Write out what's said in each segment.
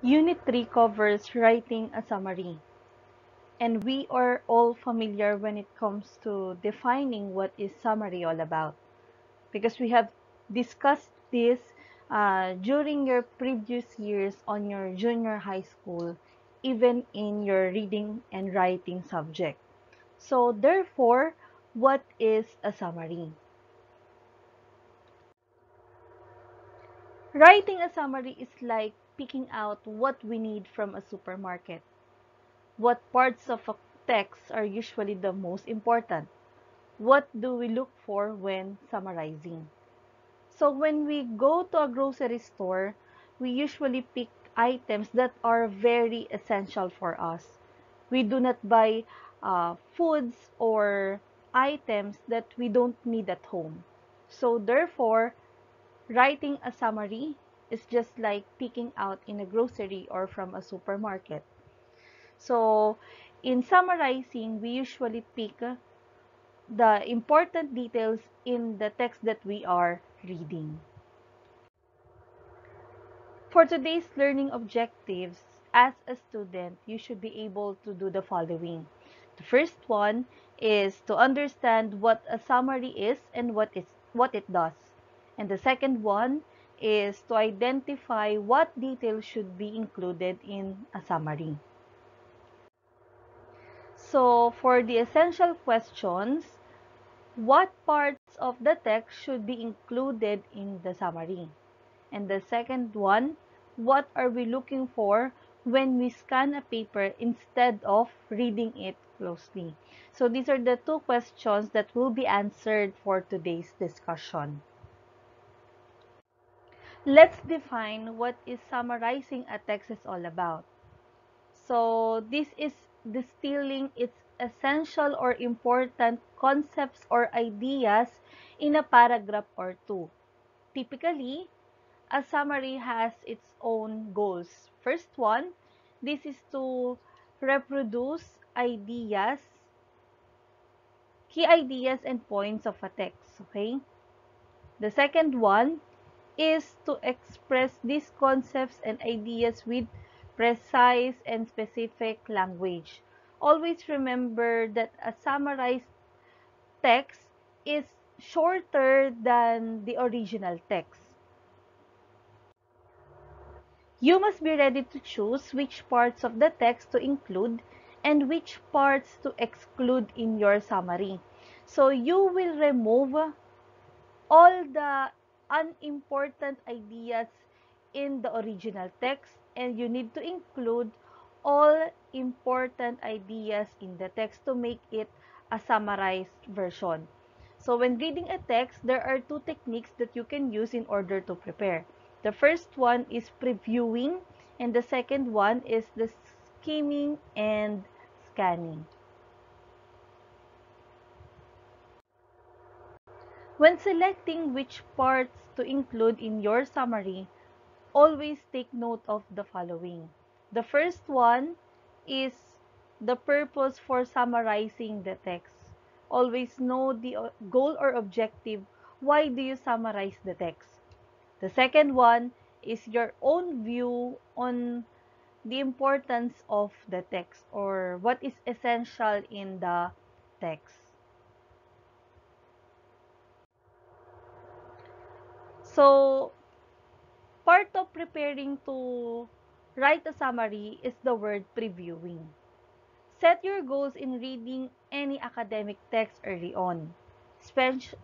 Unit 3 covers writing a summary, and we are all familiar when it comes to defining what is summary all about because we have discussed this during your previous years on your junior high school, even in your reading and writing subject. So therefore, what is a summary? Writing a summary is like picking out what we need from a supermarket. What parts of a text are usually the most important? What do we look for when summarizing? So when we go to a grocery store, we usually pick items that are very essential for us. We do not buy foods or items that we don't need at home. So therefore, writing a summary is just like picking out in a grocery or from a supermarket. So in summarizing, we usually pick the important details in the text that we are reading. For today's learning objectives, as a student, you should be able to do the following. The first one is to understand what a summary is and what it does. And the second one is to identify what details should be included in a summary. So, for the essential questions, what parts of the text should be included in the summary? And the second one, what are we looking for when we scan a paper instead of reading it closely? So these are the two questions that will be answered for today's discussion. Let's define what is summarizing a text is all about. So this is distilling its essential or important concepts or ideas in a paragraph or two. Typically, a summary has its own goals. First one, this is to reproduce ideas, key ideas and points of a text, okay? The second one is to express these concepts and ideas with precise and specific language. Always remember that a summarized text is shorter than the original text. You must be ready to choose which parts of the text to include and which parts to exclude in your summary. So you will remove all the unimportant ideas in the original text and you need to include all important ideas in the text to make it a summarized version. So when reading a text, there are two techniques that you can use in order to prepare. The first one is previewing and the second one is the skimming and scanning. When selecting which parts to include in your summary, always take note of the following. The first one is the purpose for summarizing the text. Always know the goal or objective. Why do you summarize the text? The second one is your own view on the importance of the text or what is essential in the text. So, part of preparing to write a summary is the word previewing. Set your goals in reading any academic text early on,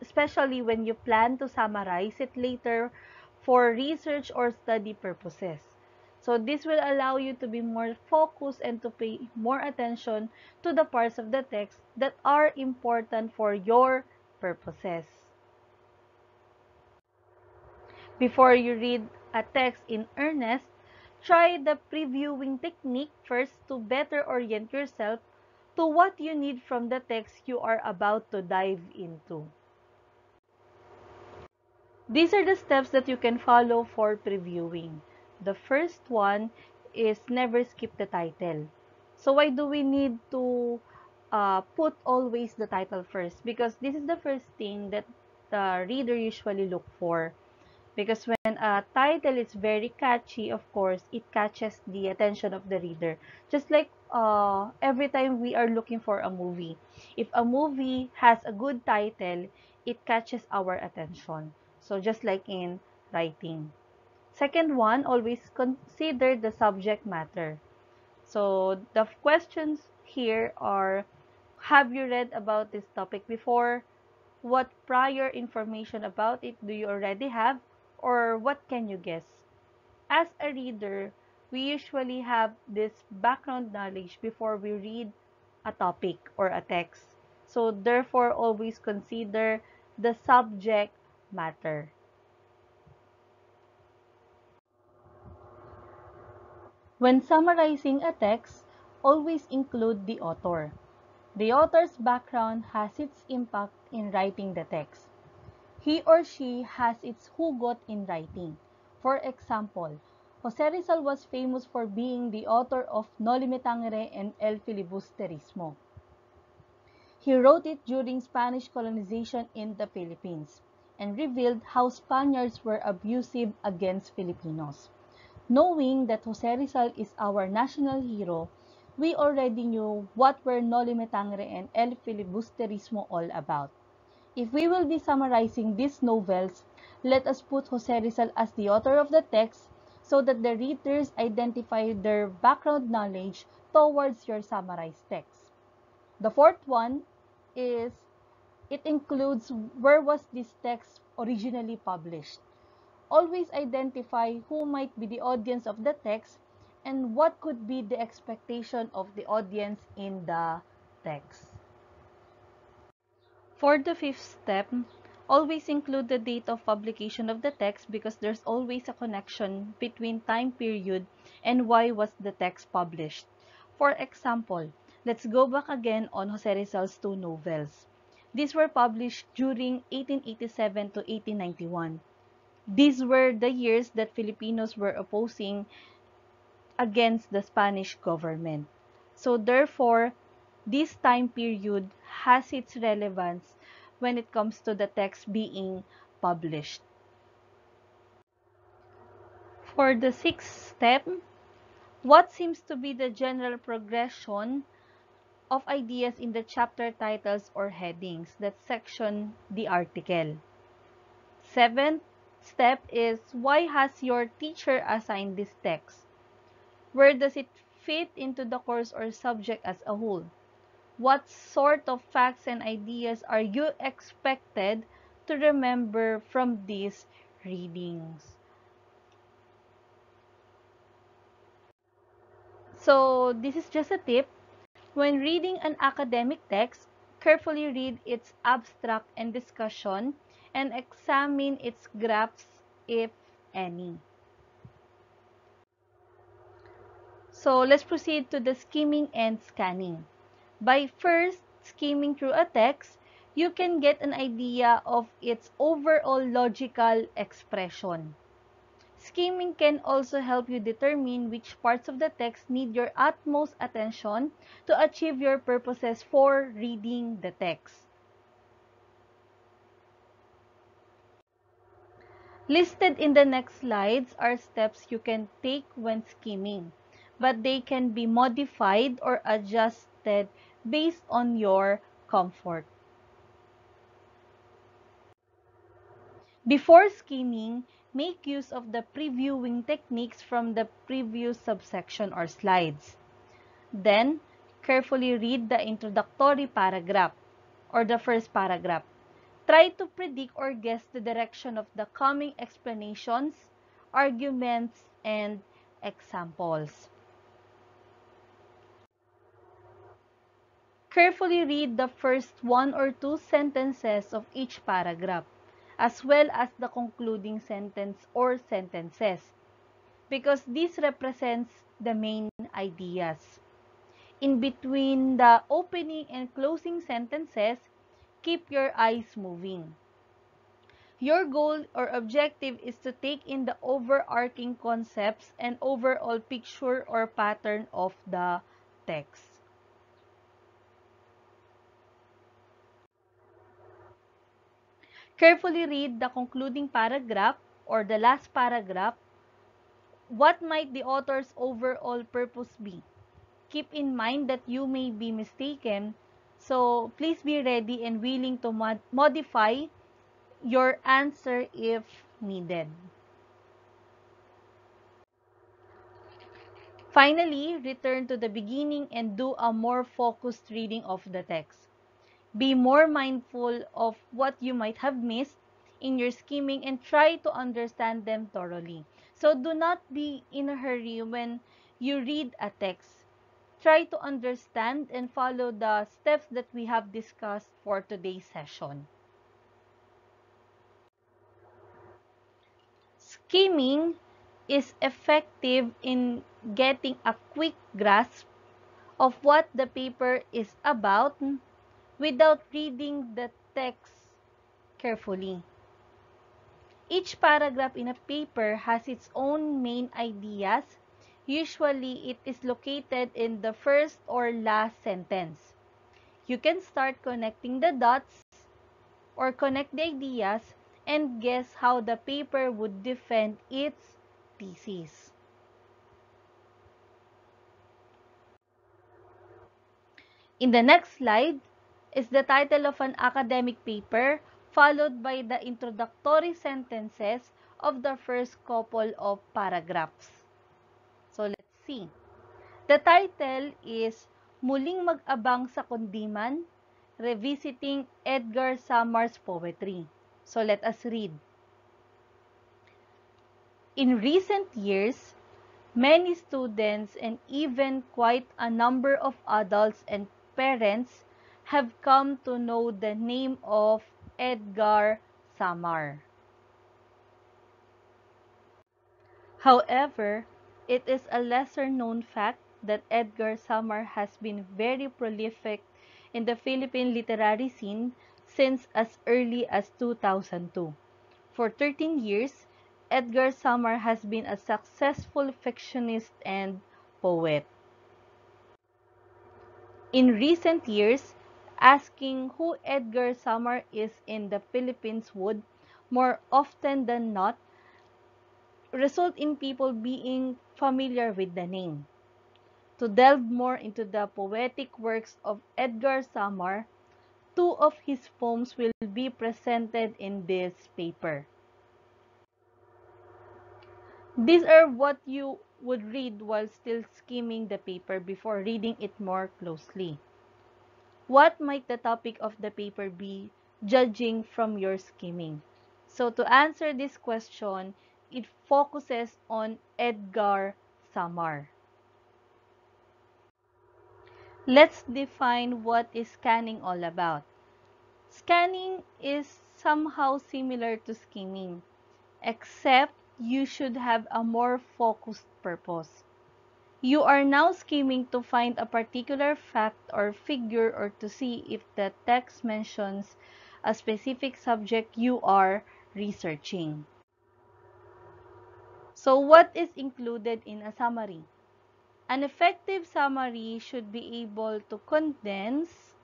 especially when you plan to summarize it later for research or study purposes. So this will allow you to be more focused and to pay more attention to the parts of the text that are important for your purposes. Before you read a text in earnest, try the previewing technique first to better orient yourself to what you need from the text you are about to dive into. These are the steps that you can follow for previewing. The first one is never skip the title. So why do we need to put always the title first? Because this is the first thing that the reader usually look for. Because when a title is very catchy, of course, it catches the attention of the reader. Just like every time we are looking for a movie. If a movie has a good title, it catches our attention. So just like in writing. Second one, always consider the subject matter. So the questions here are, have you read about this topic before? What prior information about it do you already have? Or what can you guess? As a reader, we usually have this background knowledge before we read a topic or a text. So therefore, always consider the subject matter. When summarizing a text, always include the author. The author's background has its impact in writing the text. He or she has its hugot in writing. For example, Jose Rizal was famous for being the author of Noli Me Tangere and El Filibusterismo. He wrote it during Spanish colonization in the Philippines and revealed how Spaniards were abusive against Filipinos. Knowing that Jose Rizal is our national hero, we already knew what were Noli Me Tangere and El Filibusterismo all about. If we will be summarizing these novels, let us put Jose Rizal as the author of the text so that the readers identify their background knowledge towards your summarized text. The fourth one is it includes where was this text originally published. Always identify who might be the audience of the text and what could be the expectation of the audience in the text. For the fifth step, always include the date of publication of the text because there's always a connection between time period and why was the text published. For example, let's go back again on Jose Rizal's two novels. These were published during 1887 to 1891. These were the years that Filipinos were opposing against the Spanish government. So therefore, this time period has its relevance when it comes to the text being published. For the sixth step, what seems to be the general progression of ideas in the chapter titles or headings that section the article? Seventh step is, why has your teacher assigned this text? Where does it fit into the course or subject as a whole? What sort of facts and ideas are you expected to remember from these readings? So, this is just a tip. When reading an academic text, carefully read its abstract and discussion and examine its graphs if any. So, let's proceed to the skimming and scanning. By first skimming through a text, you can get an idea of its overall logical expression. Skimming can also help you determine which parts of the text need your utmost attention to achieve your purposes for reading the text. Listed in the next slides are steps you can take when skimming, but they can be modified or adjusted based on your comfort. Before skimming, make use of the previewing techniques from the previous subsection or slides. Then, carefully read the introductory paragraph or the first paragraph. Try to predict or guess the direction of the coming explanations, arguments, and examples. Carefully read the first one or two sentences of each paragraph, as well as the concluding sentence or sentences, because this represents the main ideas. In between the opening and closing sentences, keep your eyes moving. Your goal or objective is to take in the overarching concepts and overall picture or pattern of the text. Carefully read the concluding paragraph or the last paragraph, what might the author's overall purpose be? Keep in mind that you may be mistaken, so please be ready and willing to modify your answer if needed. Finally, return to the beginning and do a more focused reading of the text. Be more mindful of what you might have missed in your skimming and try to understand them thoroughly. So do not be in a hurry when you read a text. Try to understand and follow the steps that we have discussed for today's session. Skimming is effective in getting a quick grasp of what the paper is about without reading the text carefully. Each paragraph in a paper has its own main ideas. Usually, it is located in the first or last sentence. You can start connecting the dots or connect the ideas and guess how the paper would defend its thesis. In the next slide is the title of an academic paper followed by the introductory sentences of the first couple of paragraphs. So let's see. The title is Muling Mag-abang sa Kundiman, Revisiting Edgar Samar's Poetry. So let us read. In recent years, many students and even quite a number of adults and parents have come to know the name of Edgar Samar. However, it is a lesser-known fact that Edgar Samar has been very prolific in the Philippine literary scene since as early as 2002. For 13 years, Edgar Samar has been a successful fictionist and poet. In recent years, asking who Edgar Samar is in the Philippines would, more often than not, result in people being familiar with the name. To delve more into the poetic works of Edgar Samar, two of his poems will be presented in this paper. These are what you would read while still skimming the paper before reading it more closely. What might the topic of the paper be, judging from your skimming? So to answer this question, it focuses on Edgar Samar. Let's define what is scanning all about. Scanning is somehow similar to skimming, except you should have a more focused purpose. You are now skimming to find a particular fact or figure or to see if the text mentions a specific subject you are researching. So what is included in a summary? An effective summary should be able to condense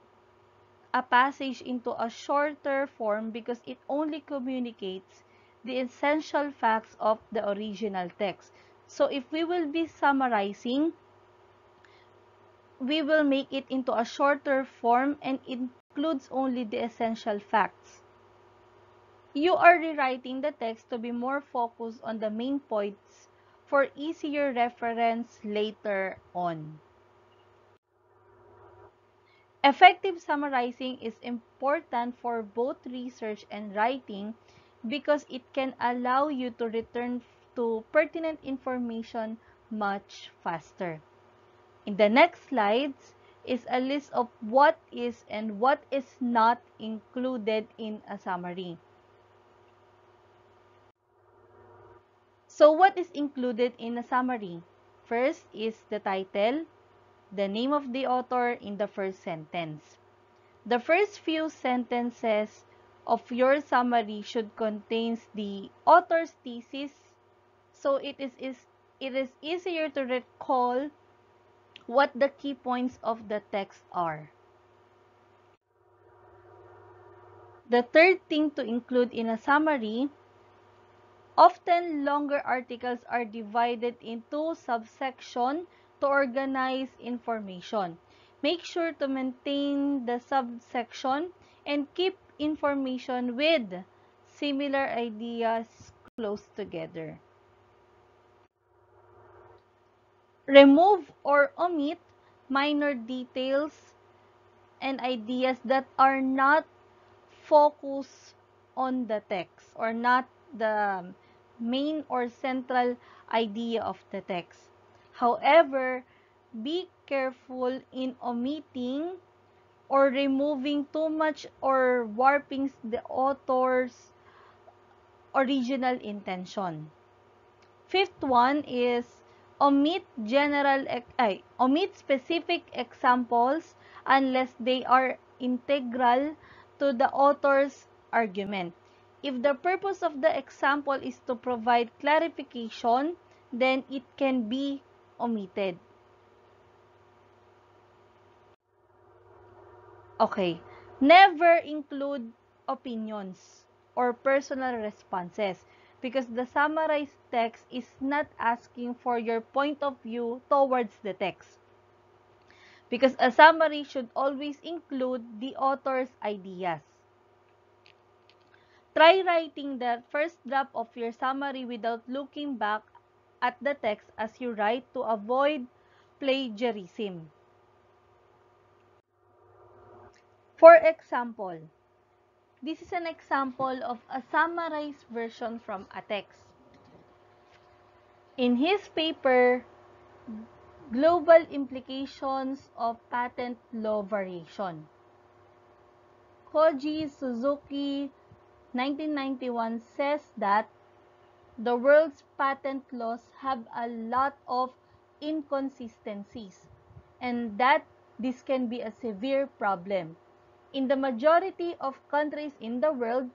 a passage into a shorter form because it only communicates the essential facts of the original text. So if we will be summarizing, we will make it into a shorter form and includes only the essential facts. You are rewriting the text to be more focused on the main points for easier reference later on. Effective summarizing is important for both research and writing because it can allow you to return to pertinent information much faster. In the next slides is a list of what is and what is not included in a summary. So what is included in a summary? First is the title, the name of the author in the first sentence. The first few sentences of your summary should contain the author's thesis, so it is easier to recall what the key points of the text are. The third thing to include in a summary Often, longer articles are divided into subsections to organize information. Make sure to maintain the subsection and keep information with similar ideas close together. Remove or omit minor details and ideas that are not focused on the text or not the main or central idea of the text. However, be careful in omitting or removing too much or warping the author's original intention. Fifth one is omit specific examples unless they are integral to the author's argument. If the purpose of the example is to provide clarification, then it can be omitted. Okay. Never include opinions or personal responses because the summarized text is not asking for your point of view towards the text. Because a summary should always include the author's ideas. Try writing the first draft of your summary without looking back at the text as you write to avoid plagiarism. For example, this is an example of a summarized version from a text. In his paper, Global Implications of Patent Law Variation, Koji Suzuki, 1991, says that the world's patent laws have a lot of inconsistencies and that this can be a severe problem. In the majority of countries in the world,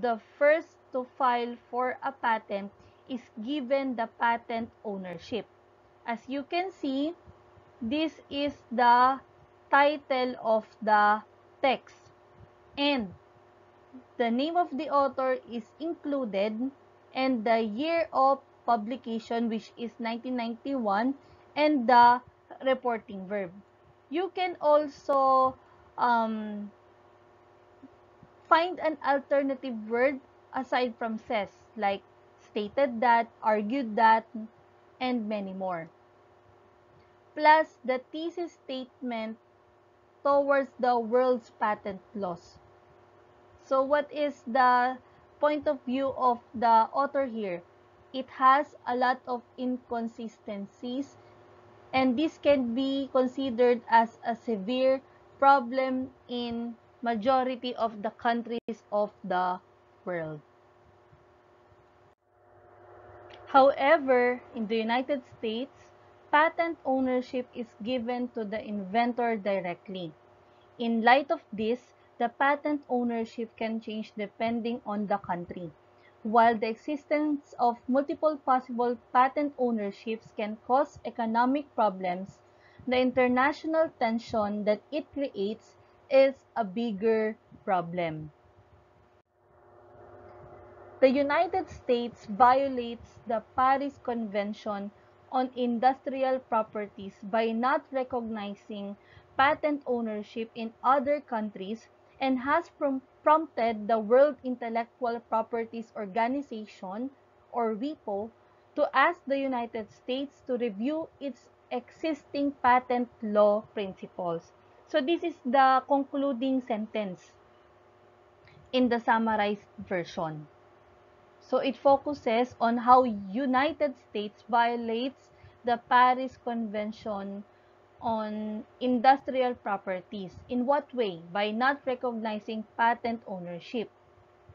the first to file for a patent is given the patent ownership. As you can see, this is the title of the text and the name of the author is included and the year of publication, which is 1991, and the reporting verb. You can also find an alternative word aside from says, like stated that, argued that, and many more. Plus the thesis statement towards the world's patent laws. So what is the point of view of the author here? It has a lot of inconsistencies and this can be considered as a severe problem in majority of the countries of the world. However, in the United States, patent ownership is given to the inventor directly. In light of this, the patent ownership can change depending on the country. While the existence of multiple possible patent ownerships can cause economic problems, the international tension that it creates is a bigger problem. The United States violates the Paris Convention on Industrial Properties by not recognizing patent ownership in other countries and has prompted the World Intellectual Properties Organization, or WIPO, to ask the United States to review its existing patent law principles. So this is the concluding sentence in the summarized version. So it focuses on how United States violates the Paris Convention on Industrial Properties. In what way? By not recognizing patent ownership.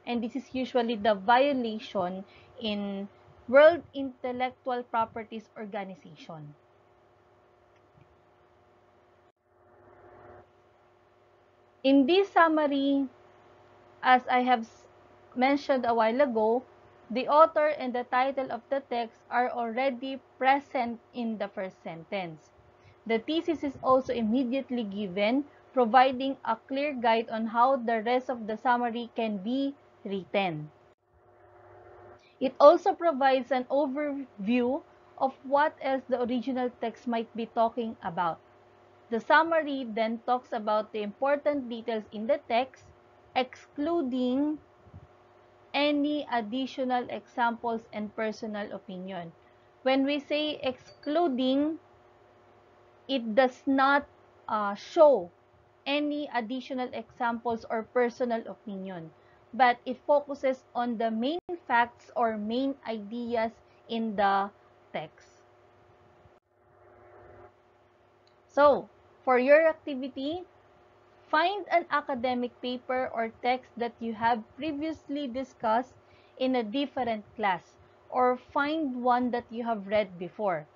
And this is usually the violation in World Intellectual Properties Organization. In this summary, as I have mentioned a while ago, the author and the title of the text are already present in the first sentence. The thesis is also immediately given, providing a clear guide on how the rest of the summary can be written. It also provides an overview of what else the original text might be talking about. The summary then talks about the important details in the text, excluding any additional examples and personal opinion. When we say excluding, it does not show any additional examples or personal opinion, but it focuses on the main facts or main ideas in the text. So, for your activity, find an academic paper or text that you have previously discussed in a different class, or find one that you have read before.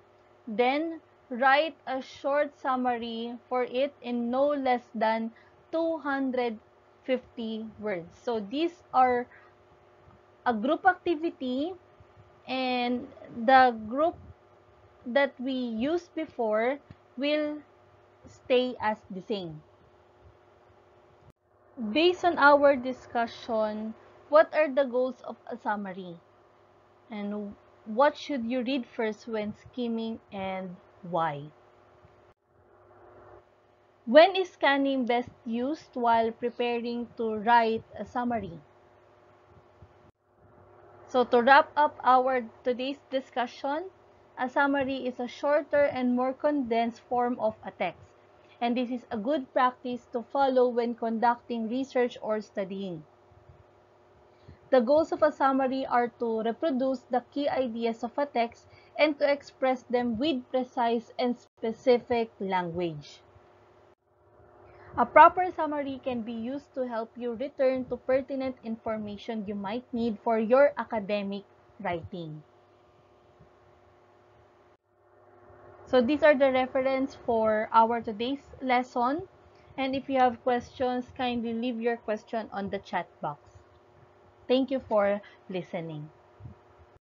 Then, write a short summary for it in no less than 250 words. So, these are a group activity, and the group that we used before will stay as the same. Based on our discussion, what are the goals of a summary? And what should you read first when skimming, and why? When is scanning best used while preparing to write a summary? So to wrap up our today's discussion, a summary is a shorter and more condensed form of a text. And this is a good practice to follow when conducting research or studying. The goals of a summary are to reproduce the key ideas of a text and to express them with precise and specific language. A proper summary can be used to help you return to pertinent information you might need for your academic writing. So these are the reference for our today's lesson. And if you have questions, kindly leave your question on the chat box. Thank you for listening.